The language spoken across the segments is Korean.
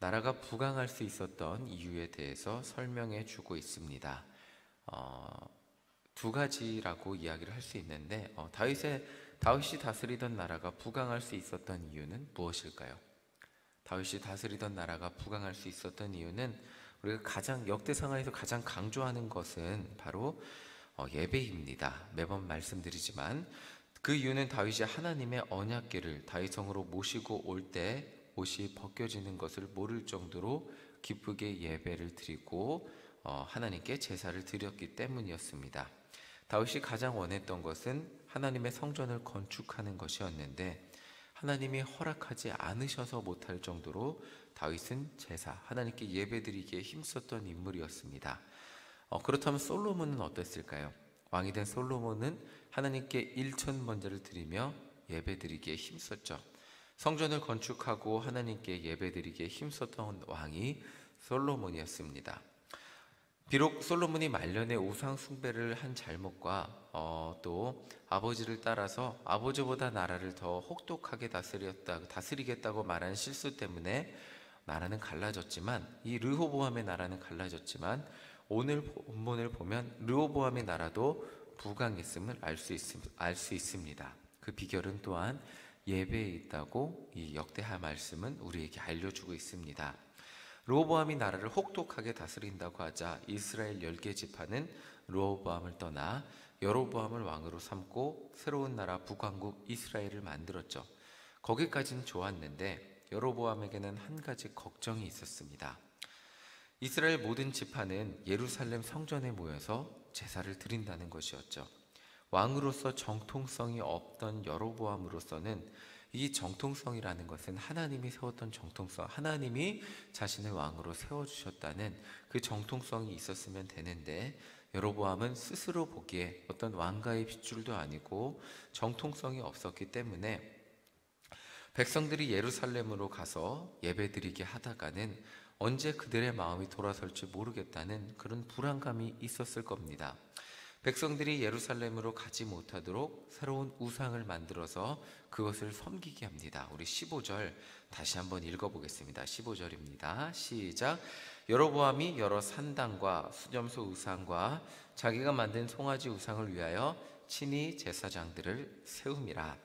나라가 부강할 수 있었던 이유에 대해서 설명해 주고 있습니다. 두 가지라고 이야기를 할 수 있는데 다윗이 다스리던 나라가 부강할 수 있었던 이유는 무엇일까요? 다윗이 다스리던 나라가 부강할 수 있었던 이유는 우리가 가장 역대상하에서 가장 강조하는 것은 바로 예배입니다. 매번 말씀드리지만 그 이유는 다윗이 하나님의 언약궤를 다윗성으로 모시고 올 때 옷이 벗겨지는 것을 모를 정도로 기쁘게 예배를 드리고 하나님께 제사를 드렸기 때문이었습니다. 다윗이 가장 원했던 것은 하나님의 성전을 건축하는 것이었는데 하나님이 허락하지 않으셔서 못할 정도로 다윗은 제사, 하나님께 예배드리기에 힘썼던 인물이었습니다. 그렇다면 솔로몬은 어땠을까요? 왕이 된 솔로몬은 하나님께 일천번제를 드리며 예배드리기에 힘썼죠. 성전을 건축하고 하나님께 예배드리기에 힘썼던 왕이 솔로몬이었습니다. 비록 솔로몬이 말년에 우상 숭배를 한 잘못과 또 아버지를 따라서 아버지보다 나라를 더 혹독하게 다스리겠다고 말한 실수 때문에 나라는 갈라졌지만, 이 르호보암의 나라는 갈라졌지만 오늘 본문을 보면 르호보암의 나라도 부강했음을 알 수 있습니다. 그 비결은 또한 예배에 있다고 이 역대하 말씀은 우리에게 알려주고 있습니다. 르호보암이 나라를 혹독하게 다스린다고 하자 이스라엘 10개 지파는 르호보암을 떠나 여로보암을 왕으로 삼고 새로운 나라 북왕국 이스라엘을 만들었죠. 거기까지는 좋았는데 여로보암에게는 한 가지 걱정이 있었습니다. 이스라엘 모든 지파는 예루살렘 성전에 모여서 제사를 드린다는 것이었죠. 왕으로서 정통성이 없던 여로보암으로서는 이 정통성이라는 것은 하나님이 세웠던 정통성, 하나님이 자신을 왕으로 세워주셨다는 그 정통성이 있었으면 되는데, 여로보암은 스스로 보기에 어떤 왕가의 핏줄도 아니고 정통성이 없었기 때문에 백성들이 예루살렘으로 가서 예배드리게 하다가는 언제 그들의 마음이 돌아설지 모르겠다는 그런 불안감이 있었을 겁니다. 백성들이 예루살렘으로 가지 못하도록 새로운 우상을 만들어서 그것을 섬기게 합니다. 우리 15절 다시 한번 읽어보겠습니다. 15절입니다. 시작. 여로보암이 여러 산당과 수점소 우상과 자기가 만든 송아지 우상을 위하여 친히 제사장들을 세움이라.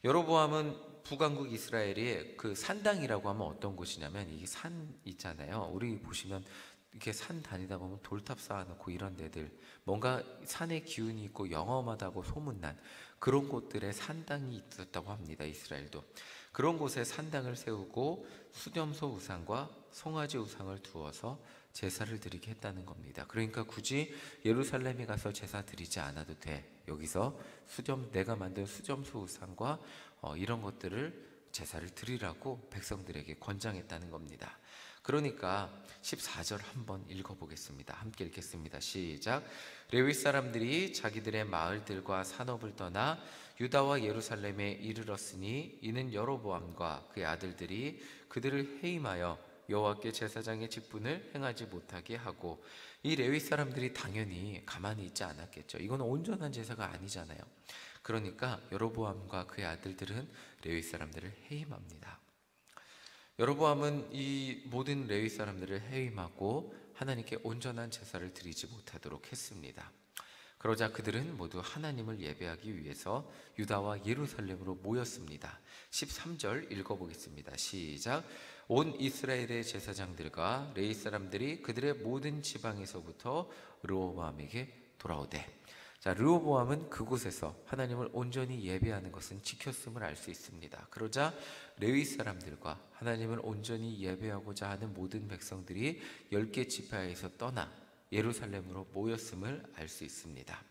여로보암은 북왕국 이스라엘이 그 산당이라고 하면 어떤 곳이냐면, 이 산 있잖아요. 우리 보시면 이렇게 산 다니다 보면 돌탑 쌓아놓고 이런 데들, 뭔가 산의 기운이 있고 영험하다고 소문난 그런 곳들에 산당이 있었다고 합니다. 이스라엘도 그런 곳에 산당을 세우고 수점소 우상과 송아지 우상을 두어서 제사를 드리게 했다는 겁니다. 그러니까 굳이 예루살렘에 가서 제사 드리지 않아도 돼. 여기서 내가 만든 수점소 우상과 이런 것들을 제사를 드리라고 백성들에게 권장했다는 겁니다. 그러니까 14절 한번 읽어보겠습니다. 함께 읽겠습니다. 시작. 레위 사람들이 자기들의 마을들과 산업을 떠나 유다와 예루살렘에 이르렀으니 이는 여로보암과 그의 아들들이 그들을 해임하여 여호와께 제사장의 직분을 행하지 못하게 하고, 이 레위 사람들이 당연히 가만히 있지 않았겠죠. 이건 온전한 제사가 아니잖아요. 그러니까 여로보암과 그의 아들들은 레위 사람들을 해임합니다. 여로보암은 이 모든 레위 사람들을 해임하고 하나님께 온전한 제사를 드리지 못하도록 했습니다. 그러자 그들은 모두 하나님을 예배하기 위해서 유다와 예루살렘으로 모였습니다. 13절 읽어보겠습니다. 시작. 온 이스라엘의 제사장들과 레위 사람들이 그들의 모든 지방에서부터 르호보암에게 돌아오되. 자, 르호보암은 그곳에서 하나님을 온전히 예배하는 것은 지켰음을 알 수 있습니다. 그러자 레위 사람들과 하나님을 온전히 예배하고자 하는 모든 백성들이 10개 지파에서 떠나 예루살렘으로 모였음을 알 수 있습니다.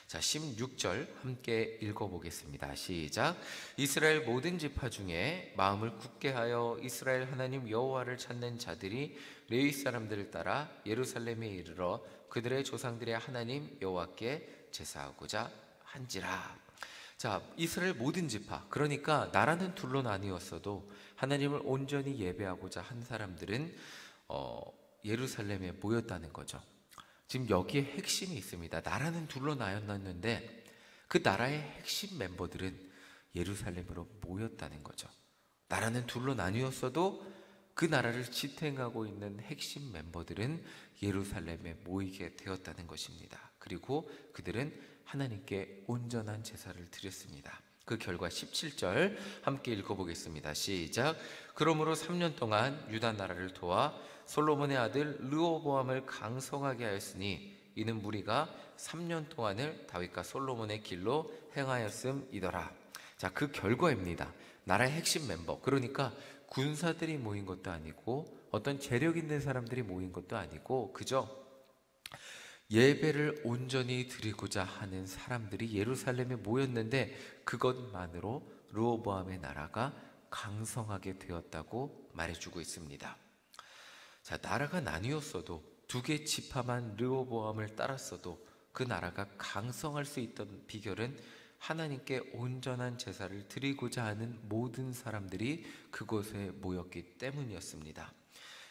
자, 16절 함께 읽어보겠습니다. 시작. 이스라엘 모든 지파 중에 마음을 굳게 하여 이스라엘 하나님 여호와를 찾는 자들이 레위 사람들을 따라 예루살렘에 이르러 그들의 조상들의 하나님 여호와께 제사하고자 한지라. 자, 이스라엘 모든 지파, 그러니까 나라는 둘로 나뉘었어도 하나님을 온전히 예배하고자 한 사람들은 예루살렘에 모였다는 거죠. 지금 여기에 핵심이 있습니다. 나라는 둘로 나뉘었는데 그 나라의 핵심 멤버들은 예루살렘으로 모였다는 거죠. 나라는 둘로 나뉘었어도 그 나라를 지탱하고 있는 핵심 멤버들은 예루살렘에 모이게 되었다는 것입니다. 그리고 그들은 하나님께 온전한 제사를 드렸습니다. 그 결과 17절 함께 읽어보겠습니다. 시작. 그러므로 3년 동안 유다 나라를 도와 솔로몬의 아들 르호보암을 강성하게 하였으니 이는 무리가 3년 동안을 다윗과 솔로몬의 길로 행하였음이더라. 자, 그 결과입니다. 나라의 핵심 멤버, 그러니까 군사들이 모인 것도 아니고 어떤 재력 있는 사람들이 모인 것도 아니고 그저 예배를 온전히 드리고자 하는 사람들이 예루살렘에 모였는데 그것만으로 르호보암의 나라가 강성하게 되었다고 말해주고 있습니다. 자, 나라가 나뉘었어도 두 개 지파만 르호보암을 따랐어도 그 나라가 강성할 수 있던 비결은 하나님께 온전한 제사를 드리고자 하는 모든 사람들이 그곳에 모였기 때문이었습니다.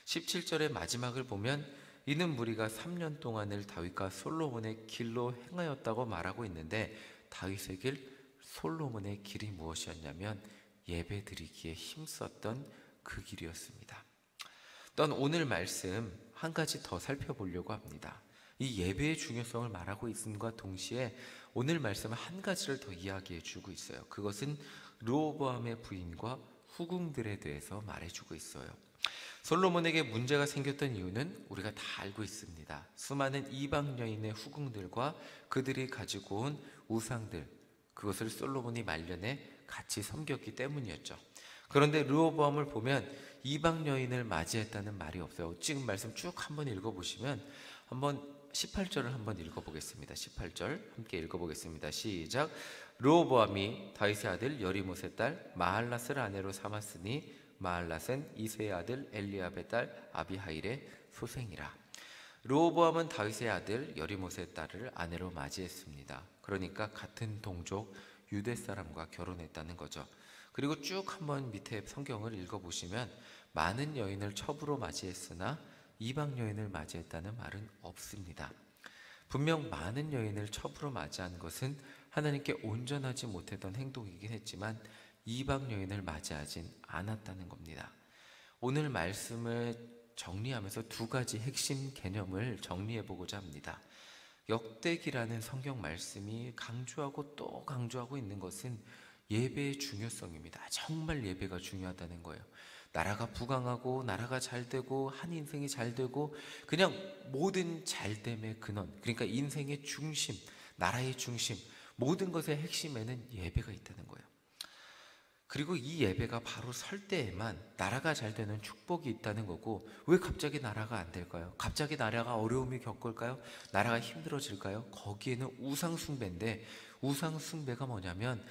17절의 마지막을 보면 이는 무리가 3년 동안을 다윗과 솔로몬의 길로 행하였다고 말하고 있는데 다윗의 길, 솔로몬의 길이 무엇이었냐면 예배 드리기에 힘썼던 그 길이었습니다. 또한 오늘 말씀 한 가지 더 살펴보려고 합니다. 이 예배의 중요성을 말하고 있음과 동시에 오늘 말씀은 한 가지를 더 이야기해 주고 있어요. 그것은 르호보암의 부인과 후궁들에 대해서 말해주고 있어요. 솔로몬에게 문제가 생겼던 이유는 우리가 다 알고 있습니다. 수많은 이방 여인의 후궁들과 그들이 가지고 온 우상들, 그것을 솔로몬이 말년에 같이 섬겼기 때문이었죠. 그런데 르호보암을 보면 이방 여인을 맞이했다는 말이 없어요. 지금 말씀 쭉 한번 읽어보시면 한번 18절을 한번 읽어보겠습니다. 18절 함께 읽어보겠습니다. 시작. 르호보암이 다윗의 아들 여리못의 딸 마할랏을 아내로 삼았으니 마할랏은 이새의 아들 엘리압의 딸 아비하일의 소생이라. 르호보암은 다윗의 아들 여리못의 딸을 아내로 맞이했습니다. 그러니까 같은 동족 유대 사람과 결혼했다는 거죠. 그리고 쭉 한번 밑에 성경을 읽어보시면 많은 여인을 첩으로 맞이했으나 이방 여인을 맞이했다는 말은 없습니다. 분명 많은 여인을 첩으로 맞이한 것은 하나님께 온전하지 못했던 행동이긴 했지만 이방 여인을 맞이하진 않았다는 겁니다. 오늘 말씀을 정리하면서 두 가지 핵심 개념을 정리해 보고자 합니다. 역대기라는 성경 말씀이 강조하고 또 강조하고 있는 것은 예배의 중요성입니다. 정말 예배가 중요하다는 거예요. 나라가 부강하고 나라가 잘 되고 한 인생이 잘 되고 그냥 모든 잘됨의 근원, 그러니까 인생의 중심, 나라의 중심, 모든 것의 핵심에는 예배가 있다는 거예요. 그리고 이 예배가 바로 설 때에만 나라가 잘 되는 축복이 있다는 거고, 왜 갑자기 나라가 안 될까요? 갑자기 나라가 어려움이 겪을까요? 나라가 힘들어질까요? 거기에는 우상숭배인데, 우상숭배가 뭐냐면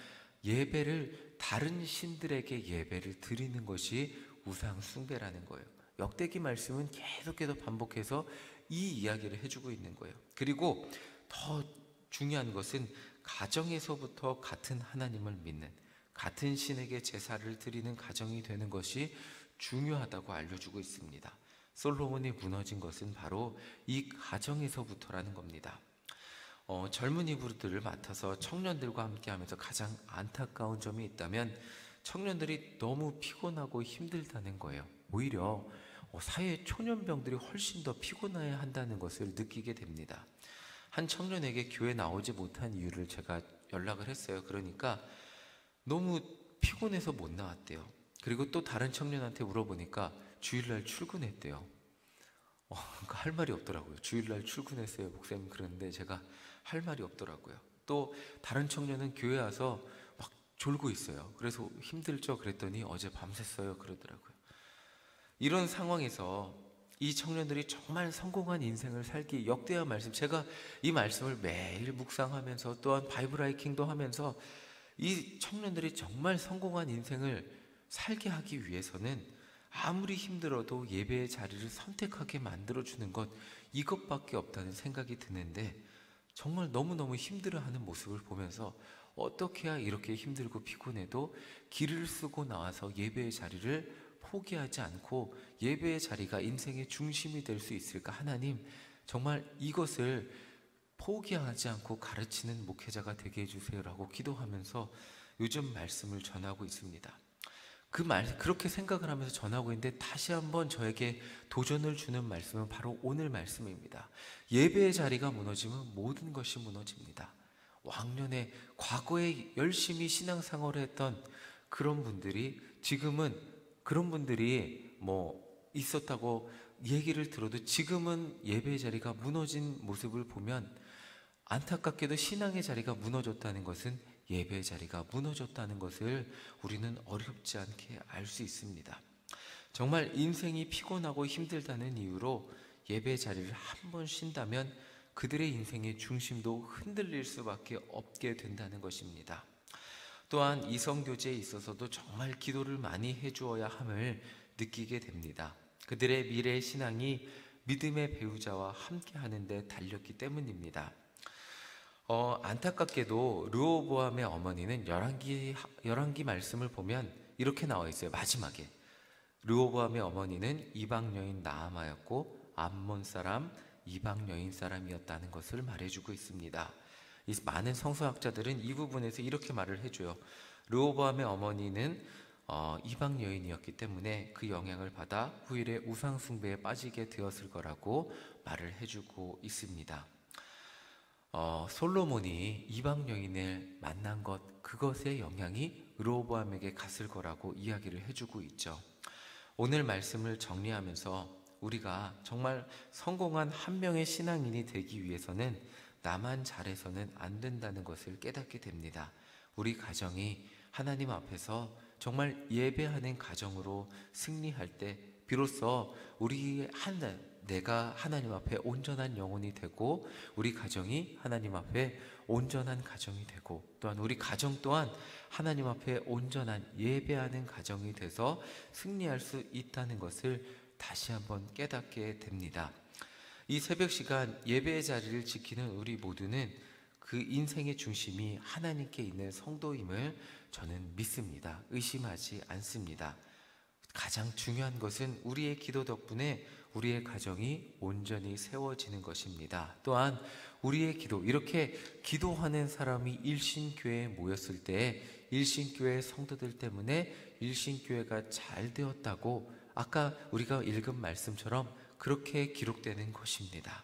예배를 다른 신들에게 예배를 드리는 것이 우상숭배라는 거예요. 역대기 말씀은 계속해서 반복해서 이 이야기를 해주고 있는 거예요. 그리고 더 중요한 것은 가정에서부터 같은 하나님을 믿는, 같은 신에게 제사를 드리는 가정이 되는 것이 중요하다고 알려주고 있습니다. 솔로몬이 무너진 것은 바로 이 가정에서부터라는 겁니다. 젊은이들을 맡아서 청년들과 함께하면서 가장 안타까운 점이 있다면 청년들이 너무 피곤하고 힘들다는 거예요. 오히려 사회 초년병들이 훨씬 더 피곤해야 한다는 것을 느끼게 됩니다. 한 청년에게 교회 나오지 못한 이유를 제가 연락을 했어요. 그러니까 너무 피곤해서 못 나왔대요. 그리고 또 다른 청년한테 물어보니까 주일날 출근했대요. 그러니까 할 말이 없더라고요. 주일날 출근했어요, 목사님. 그런데 제가 할 말이 없더라고요. 또 다른 청년은 교회 와서 막 졸고 있어요. 그래서 힘들죠? 그랬더니 어제 밤샜어요, 그러더라고요. 이런 상황에서 이 청년들이 정말 성공한 인생을 살기, 역대한 말씀, 제가 이 말씀을 매일 묵상하면서 또한 바이블 하이킹도 하면서 이 청년들이 정말 성공한 인생을 살게 하기 위해서는 아무리 힘들어도 예배의 자리를 선택하게 만들어주는 것, 이것밖에 없다는 생각이 드는데, 정말 너무너무 힘들어하는 모습을 보면서 어떻게 해야 이렇게 힘들고 피곤해도 길을 쓰고 나와서 예배의 자리를 포기하지 않고 예배의 자리가 인생의 중심이 될 수 있을까? 하나님, 정말 이것을 포기하지 않고 가르치는 목회자가 되게 해주세요라고 기도하면서 요즘 말씀을 전하고 있습니다. 그렇게 생각을 하면서 전하고 있는데 다시 한번 저에게 도전을 주는 말씀은 바로 오늘 말씀입니다. 예배의 자리가 무너지면 모든 것이 무너집니다. 왕년에 과거에 열심히 신앙생활을 했던 그런 분들이 지금은 그런 분들이 있었다고 얘기를 들어도 지금은 예배의 자리가 무너진 모습을 보면 안타깝게도 신앙의 자리가 무너졌다는 것은 예배의 자리가 무너졌다는 것을 우리는 어렵지 않게 알 수 있습니다. 정말 인생이 피곤하고 힘들다는 이유로 예배의 자리를 한 번 쉰다면 그들의 인생의 중심도 흔들릴 수밖에 없게 된다는 것입니다. 또한 이성교제에 있어서도 정말 기도를 많이 해주어야 함을 느끼게 됩니다. 그들의 미래의 신앙이 믿음의 배우자와 함께 하는 데 달렸기 때문입니다. 안타깝게도 르호보암의 어머니는 열왕기 말씀을 보면 이렇게 나와 있어요. 마지막에 르호보암의 어머니는 이방 여인 나아마였고 암몬 사람 이방 여인 사람이었다는 것을 말해주고 있습니다. 이 많은 성서학자들은 이 부분에서 이렇게 말을 해줘요. 르호보암의 어머니는 이방 여인이었기 때문에 그 영향을 받아 후일에 우상 숭배에 빠지게 되었을 거라고 말을 해주고 있습니다. 솔로몬이 이방 여인을 만난 그것의 영향이 르호보암에게 갔을 거라고 이야기를 해주고 있죠. 오늘 말씀을 정리하면서 우리가 정말 성공한 한 명의 신앙인이 되기 위해서는 나만 잘해서는 안 된다는 것을 깨닫게 됩니다. 우리 가정이 하나님 앞에서 정말 예배하는 가정으로 승리할 때 비로소 내가 하나님 앞에 온전한 영혼이 되고 우리 가정이 하나님 앞에 온전한 가정이 되고 또한 우리 가정 또한 하나님 앞에 온전한 예배하는 가정이 돼서 승리할 수 있다는 것을 다시 한번 깨닫게 됩니다. 이 새벽 시간 예배의 자리를 지키는 우리 모두는 그 인생의 중심이 하나님께 있는 성도임을 저는 믿습니다. 의심하지 않습니다. 가장 중요한 것은 우리의 기도 덕분에 우리의 가정이 온전히 세워지는 것입니다. 또한 우리의 기도, 이렇게 기도하는 사람이 일신교회에 모였을 때 일신교회 성도들 때문에 일신교회가 잘 되었다고 아까 우리가 읽은 말씀처럼 그렇게 기록되는 것입니다.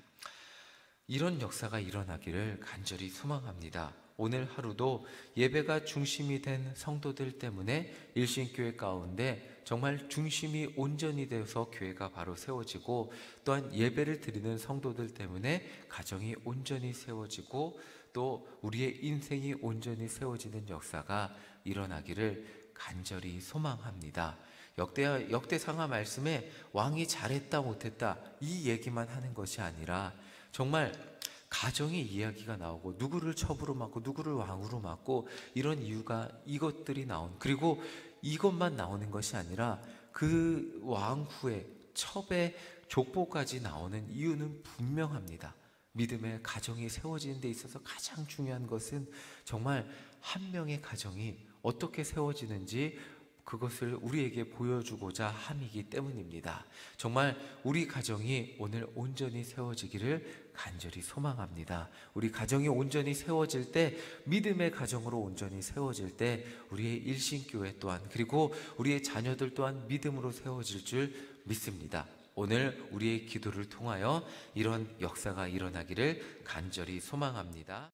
이런 역사가 일어나기를 간절히 소망합니다. 오늘 하루도 예배가 중심이 된 성도들 때문에 일신교회 가운데 정말 중심이 온전히 되어서 교회가 바로 세워지고 또한 예배를 드리는 성도들 때문에 가정이 온전히 세워지고 또 우리의 인생이 온전히 세워지는 역사가 일어나기를 간절히 소망합니다. 역대상하 말씀에 왕이 잘했다 못했다 이 얘기만 하는 것이 아니라 정말 가정의 이야기가 나오고 누구를 첩으로 맡고 누구를 왕으로 맡고 이런 이것들이 그리고 이것만 나오는 것이 아니라 그 왕 후에 첩의 족보까지 나오는 이유는 분명합니다. 믿음의 가정이 세워지는 데 있어서 가장 중요한 것은 정말 한 명의 가정이 어떻게 세워지는지 그것을 우리에게 보여주고자 함이기 때문입니다. 정말 우리 가정이 오늘 온전히 세워지기를 간절히 소망합니다. 우리 가정이 온전히 세워질 때 믿음의 가정으로 온전히 세워질 때 우리의 일신교회 또한 그리고 우리의 자녀들 또한 믿음으로 세워질 줄 믿습니다. 오늘 우리의 기도를 통하여 이런 역사가 일어나기를 간절히 소망합니다.